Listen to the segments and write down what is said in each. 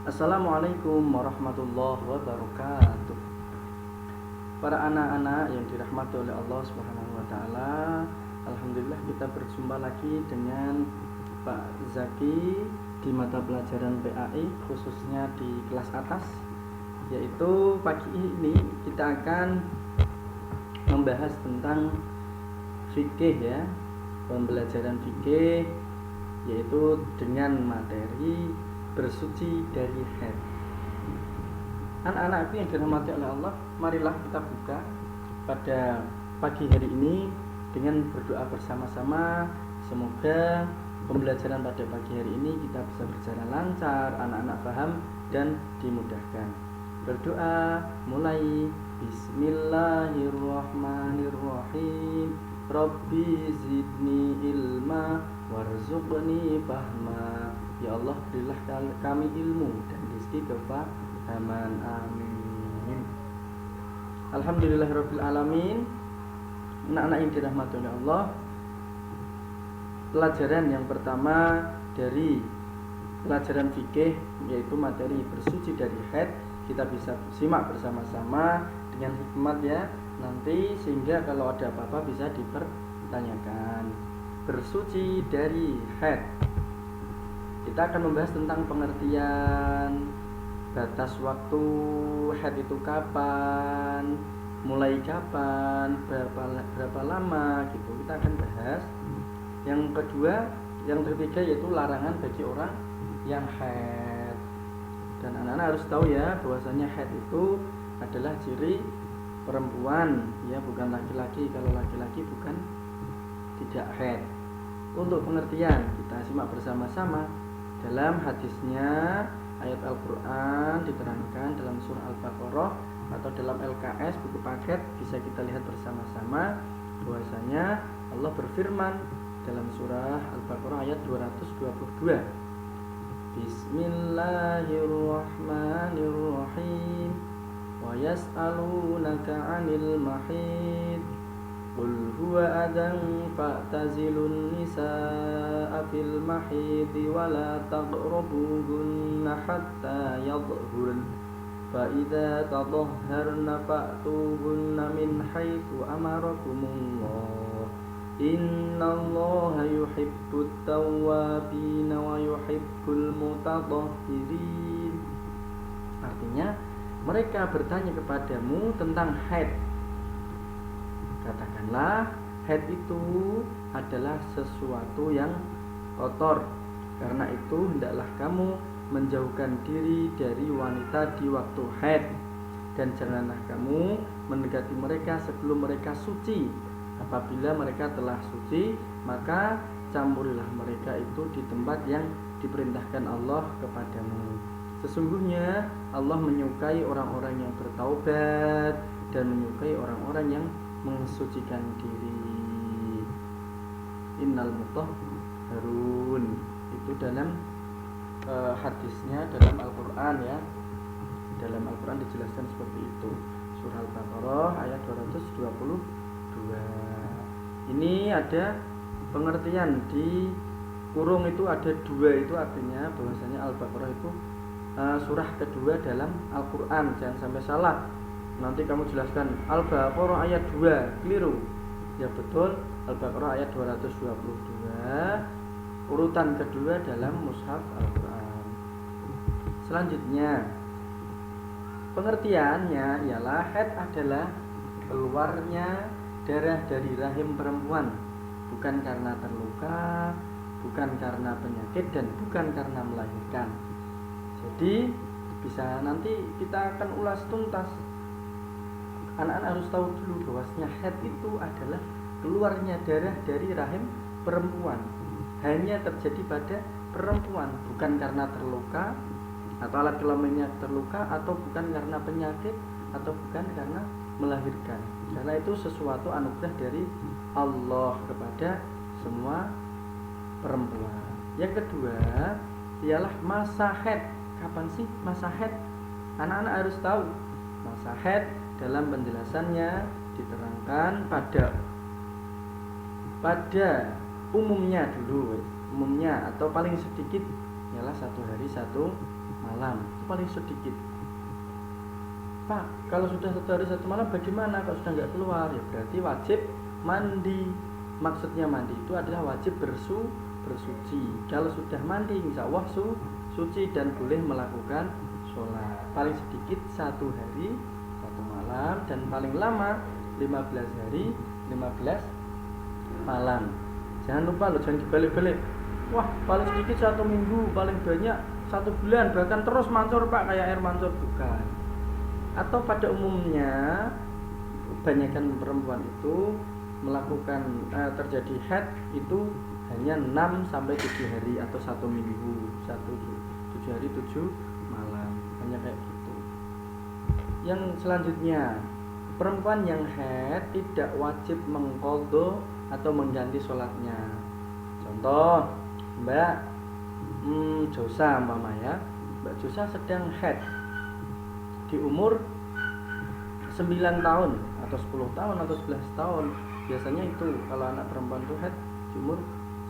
Assalamualaikum warahmatullahi wabarakatuh. Para anak-anak yang dirahmati oleh Allah Subhanahu wa taala, alhamdulillah kita berjumpa lagi dengan Pak Zaki di mata pelajaran PAI, khususnya di kelas atas. Yaitu pagi ini kita akan membahas tentang fikih ya, pembelajaran fikih, yaitu dengan materi bersuci dari haid. Anak-anakku yang dirahmati oleh Allah, marilah kita buka pada pagi hari ini dengan berdoa bersama-sama. Semoga pembelajaran pada pagi hari ini kita bisa berjalan lancar, anak-anak paham dan dimudahkan. Berdoa mulai. Bismillahirrahmanirrahim. Rabbi zidni ilma warzuqni fahma. Ya Allah, berilah kami ilmu dan rezeki kefahaman. Amin. Alhamdulillahirabbil alamin. Anak-anak yang dirahmati oleh Allah, pelajaran yang pertama dari pelajaran fikih yaitu materi bersuci dari haid, kita bisa simak bersama-sama dengan hikmat ya nanti, sehingga kalau ada apa-apa bisa dipertanyakan. Bersuci dari haid, kita akan membahas tentang pengertian, batas waktu haid itu kapan, mulai kapan, berapa lama gitu. Kita akan bahas. Yang kedua, yang ketiga yaitu larangan bagi orang yang haid. Dan anak-anak harus tahu ya bahwasanya haid itu adalah ciri perempuan ya, bukan laki-laki. Kalau laki-laki bukan tidak haid. Untuk pengertian kita simak bersama-sama. Dalam hadisnya ayat Al-Quran diterangkan dalam surah Al-Baqarah atau dalam LKS buku paket, bisa kita lihat bersama-sama bahwasanya Allah berfirman dalam surah Al-Baqarah ayat 222. Bismillahirrahmanirrahim. Wa yas'alunaka 'anil mahid. Qul huwa adan fa'tazilun nisaa fil mahid wa la taqrabuhunna hatta yadhhurn. Fa idza tadahharna fa'tuhunna min haitsu amarakumullah. Innallaha yuhibbut tawwabin wa yuhibbul mutatahhirin. Artinya, mereka bertanya kepadamu tentang haid. Katakanlah, haid itu adalah sesuatu yang kotor. Karena itu hendaklah kamu menjauhkan diri dari wanita di waktu haid, dan janganlah kamu mendekati mereka sebelum mereka suci. Apabila mereka telah suci, maka campurilah mereka itu di tempat yang diperintahkan Allah kepadamu. Sesungguhnya Allah menyukai orang-orang yang bertaubat dan menyukai orang-orang yang mensucikan diri. Innal mutahharun, itu dalam hadisnya dalam Al-Quran ya. Dalam Al-Quran dijelaskan seperti itu. Surah Al-Baqarah ayat 222. Ini ada pengertian di kurung itu ada dua, itu artinya bahwasanya Al-Baqarah itu surah kedua dalam Al-Quran. Jangan sampai salah, nanti kamu jelaskan Al-Baqarah ayat 2, keliru. Ya betul, Al-Baqarah ayat 222 urutan kedua dalam mushaf Al-Quran. Selanjutnya, pengertiannya ialah haid adalah keluarnya darah dari rahim perempuan, bukan karena terluka, bukan karena penyakit, dan bukan karena melahirkan. Jadi bisa nanti kita akan ulas tuntas. Anak-anak harus tahu dulu bahwasanya haid itu adalah keluarnya darah dari rahim perempuan, hanya terjadi pada perempuan, bukan karena terluka atau alat kelaminnya terluka, atau bukan karena penyakit, atau bukan karena melahirkan. Karena itu sesuatu anugerah dari Allah kepada semua perempuan. Yang kedua ialah masa haid. Kapan sih masa haid? Anak-anak harus tahu. Masa haid dalam penjelasannya diterangkan pada umumnya dulu, umumnya atau paling sedikit ialah 1 hari 1 malam, itu paling sedikit. Pak, kalau sudah 1 hari 1 malam bagaimana? Kalau sudah nggak keluar, ya berarti wajib mandi. Maksudnya mandi itu adalah wajib bersuci. Kalau sudah mandi, insya Allah suci dan boleh melakukan sholat. Paling sedikit 1 hari 1 malam, dan paling lama 15 hari 15 malam. Jangan lupa loh, jangan dibalik-balik. Wah, paling sedikit 1 minggu, paling banyak 1 bulan, bahkan terus mancur Pak, kayak air mancur. Bukan. Atau pada umumnya kebanyakan perempuan itu melakukan terjadi haid itu hanya 6 sampai 7 hari atau 1 minggu, 7 hari 7 malam, hanya kayak gitu. Yang selanjutnya, perempuan yang haid tidak wajib mengqadha atau mengganti sholatnya. Contoh, Mbak Josa umpama ya, Mbak Josa sedang haid di umur 9 tahun atau 10 tahun atau 11 tahun. Biasanya itu kalau anak perempuan itu haid di umur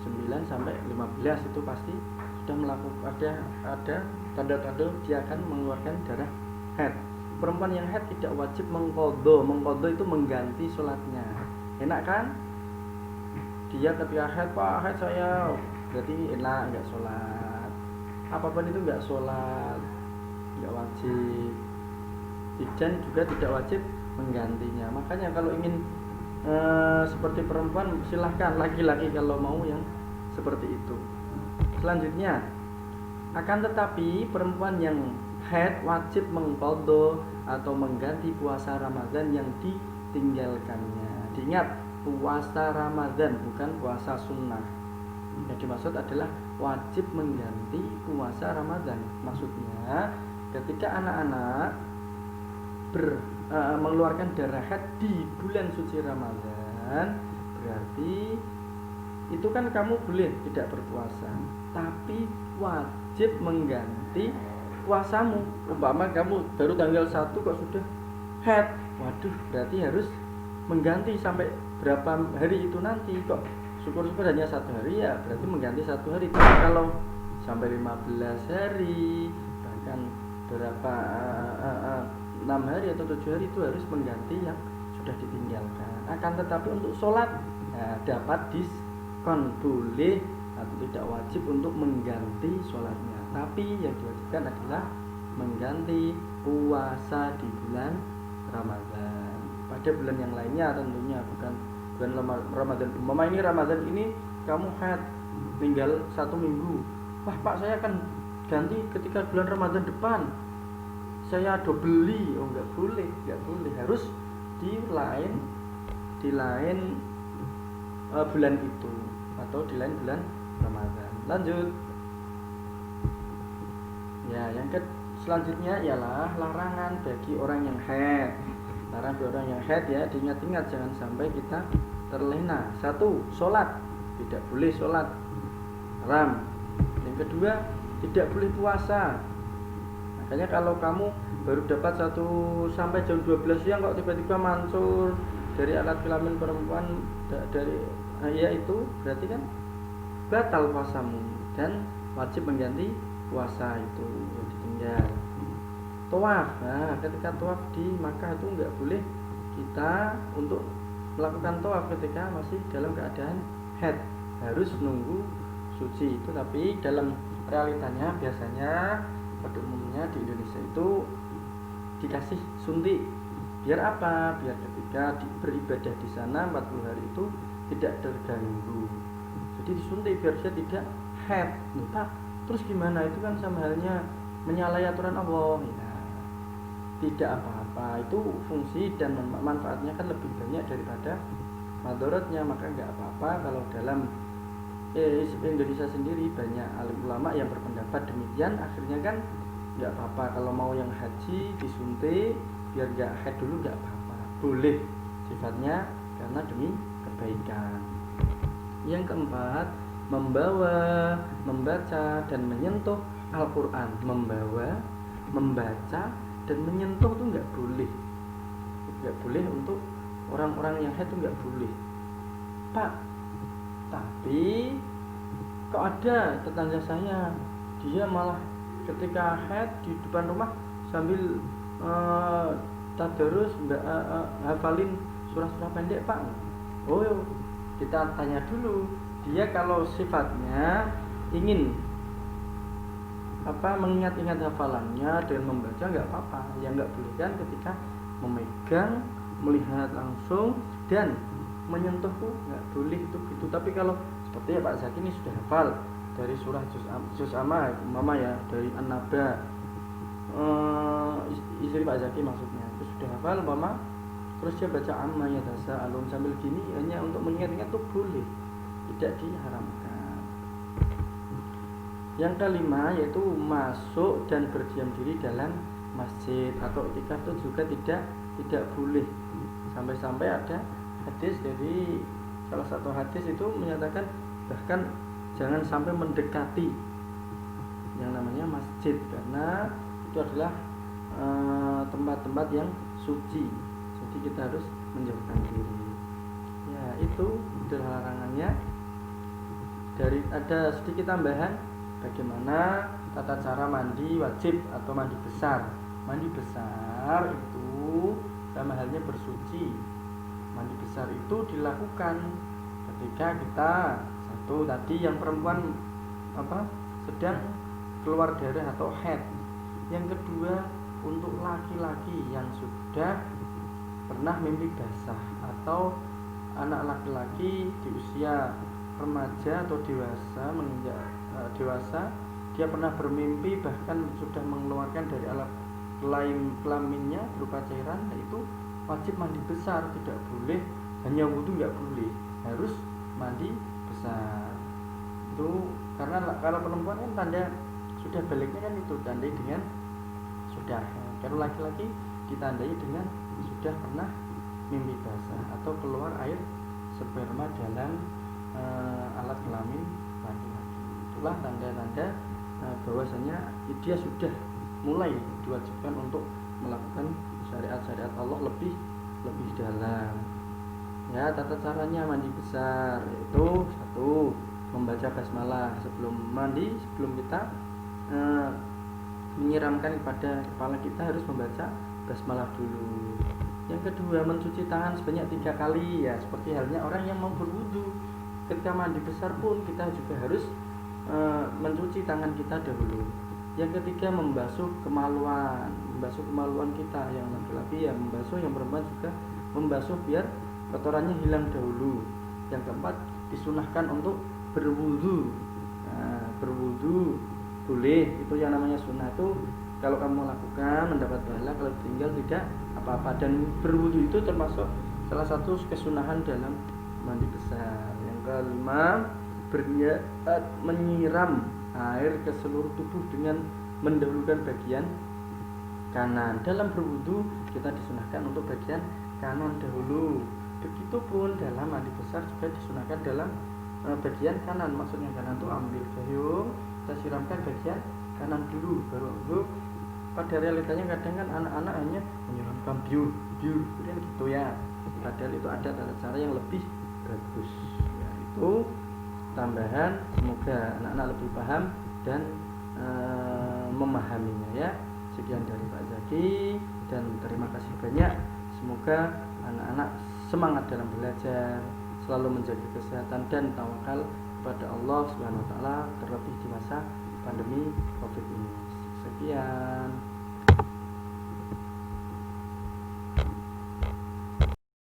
9 sampai 15 itu pasti sudah melakukan ada tanda-tanda dia akan mengeluarkan darah haid. Perempuan yang haid tidak wajib mengqadha. Mengqadha itu mengganti sholatnya. Enak kan? Dia ketika haid, Pak, haid saya, berarti enak, enggak sholat. Apapun itu enggak sholat, enggak wajib. Dan juga tidak wajib menggantinya. Makanya kalau ingin seperti perempuan, silahkan, laki-laki kalau mau yang seperti itu. Selanjutnya, akan tetapi perempuan yang haid wajib mengqadha atau mengganti puasa Ramadan yang ditinggalkannya. Diingat, puasa Ramadan bukan puasa sunnah. Yang dimaksud adalah wajib mengganti puasa Ramadan. Maksudnya ketika anak-anak mengeluarkan darah haid di bulan suci Ramadan, berarti itu kan kamu boleh tidak berpuasa, tapi wajib mengganti puasamu. Umpama kamu baru tanggal 1 kok sudah haid, waduh, berarti harus mengganti sampai berapa hari itu nanti. Kok syukur-syukur hanya 1 hari, ya berarti mengganti 1 hari. Tapi kalau sampai 15 hari, bahkan berapa 6 hari atau 7 hari, itu harus mengganti yang sudah ditinggalkan. Akan tetapi untuk sholat dapat diskon, boleh atau tidak wajib untuk mengganti sholatnya. Tapi yang diwajibkan adalah mengganti puasa di bulan Ramadan. Pada bulan yang lainnya tentunya, bukan bulan Ramadan. Umpama ini Ramadan ini kamu haid tinggal 1 minggu. Wah Pak, saya akan ganti ketika bulan Ramadan depan, saya beli. Oh, enggak boleh. Harus di lain bulan itu atau di lain bulan Ramadan. Lanjut. Ya, yang selanjutnya ialah larangan bagi orang yang haid. Larangan bagi orang yang haid ya, diingat-ingat jangan sampai kita terlena. 1, sholat, tidak boleh sholat, haram. Yang kedua, tidak boleh puasa. Makanya kalau kamu baru dapat 1 sampai jam 12 siang kok tiba-tiba mansur dari alat kelamin perempuan dari ya itu berarti kan batal puasamu dan wajib mengganti puasa itu yang ditinggal. Tawaf, nah ketika tawaf di Makkah itu nggak boleh kita untuk melakukan tawaf ketika masih dalam keadaan haid, harus nunggu suci itu. Tapi dalam realitanya biasanya pada umumnya di Indonesia itu dikasih suntik. Biar apa? Biar ketika beribadah di sana 40 hari itu tidak terganggu. Jadi disuntik biar dia tidak haid. Pak, terus gimana? Itu kan sama halnya menyalahi aturan Allah. Ya, tidak apa-apa. Itu fungsi dan manfaatnya kan lebih banyak daripada madaratnya. Maka nggak apa-apa kalau dalam Indonesia sendiri banyak alim ulama yang berpendapat demikian. Akhirnya kan nggak apa-apa kalau mau yang haji disuntik biar nggak haid dulu, nggak apa-apa, boleh sifatnya karena demi kebaikan. Yang keempat, membaca dan menyentuh Al-Quran. Membaca dan menyentuh itu nggak boleh untuk orang-orang yang haid itu nggak boleh. Pak, tapi kok ada tetangga saya dia malah ketika haid di depan rumah sambil tadarus hafalin surah-surah pendek Pak? Oh, kita tanya dulu, dia kalau sifatnya ingin mengingat-ingat hafalannya dan membaca nggak apa-apa. Yang nggak boleh kan ketika memegang, melihat langsung dan menyentuhku nggak boleh itu gitu. Tapi kalau seperti ya Pak Zaki ini sudah hafal dari surah juz amma mama ya, dari An-Naba, istri Pak Zaki maksudnya itu sudah hafal mama, terus dia baca amma ya dasa alum sambil gini hanya untuk mengingat-ingat tuh boleh, tidak diharamkan. Yang kelima yaitu masuk dan berdiam diri dalam masjid atau iktikaf itu juga tidak boleh. Sampai-sampai ada hadis dari salah satu hadis itu menyatakan bahkan jangan sampai mendekati yang namanya masjid karena itu adalah tempat-tempat yang suci. Jadi kita harus menjauhkan diri. Ya, itu adalah larangannya. Ada sedikit tambahan bagaimana tata cara mandi wajib atau mandi besar. Mandi besar itu sama halnya bersuci. Mandi besar itu dilakukan ketika kita satu tadi yang perempuan sedang keluar darah atau haid. Yang kedua untuk laki-laki yang sudah pernah mimpi basah atau anak laki-laki di usia remaja atau dewasa menginjak dewasa, dia pernah bermimpi bahkan sudah mengeluarkan dari alat kelaminnya berupa cairan, itu wajib mandi besar, tidak boleh hanya wudu, nggak boleh, harus mandi besar. Itu karena kalau perempuan kan tanda sudah baliknya kan itu tandai dengan sudah. Kalau laki-laki ditandai dengan sudah pernah mimpi basah atau keluar air sperma dalam alat kelamin laki-laki. Itulah tanda-tanda bahwasanya dia sudah mulai diwajibkan untuk melakukan syariat-syariat Allah lebih dalam. Ya, tata caranya mandi besar yaitu satu, membaca basmalah sebelum mandi, sebelum kita menyiramkan kepada kepala kita harus membaca basmalah dulu. Yang kedua, mencuci tangan sebanyak 3 kali ya, seperti halnya orang yang mau berwudu. Ketika mandi besar pun kita juga harus mencuci tangan kita dahulu. Yang ketiga, membasuh kemaluan kita, yang laki-laki ya membasuh, yang perempuan juga membasuh biar kotorannya hilang dahulu. Yang keempat, disunahkan untuk berwudu. Nah, berwudu boleh, itu yang namanya sunnah itu kalau kamu lakukan mendapat pahala, kalau tinggal tidak apa-apa. Dan berwudu itu termasuk salah satu kesunahan dalam mandi besar. Yang kelima, berniat menyiram air ke seluruh tubuh dengan mendahulukan bagian kanan. Dalam berwudu kita disunahkan untuk bagian kanan dahulu. Begitupun dalam mandi besar juga disunahkan dalam bagian kanan. Maksudnya kanan itu ambil gayung, kita siramkan bagian kanan dulu baru wudu. Pada realitanya kadang kan anak-anak hanya menyiramkan biur kemudian gitu ya. Padahal itu ada tata cara yang lebih bagus. Ya, itu tambahan, semoga anak-anak lebih paham dan memahaminya ya. Sekian dari Pak Zaki dan terima kasih banyak. Semoga anak-anak semangat dalam belajar, selalu menjaga kesehatan dan tawakal kepada Allah Subhanahu wa taala, terlebih di masa pandemi Covid ini. Sekian.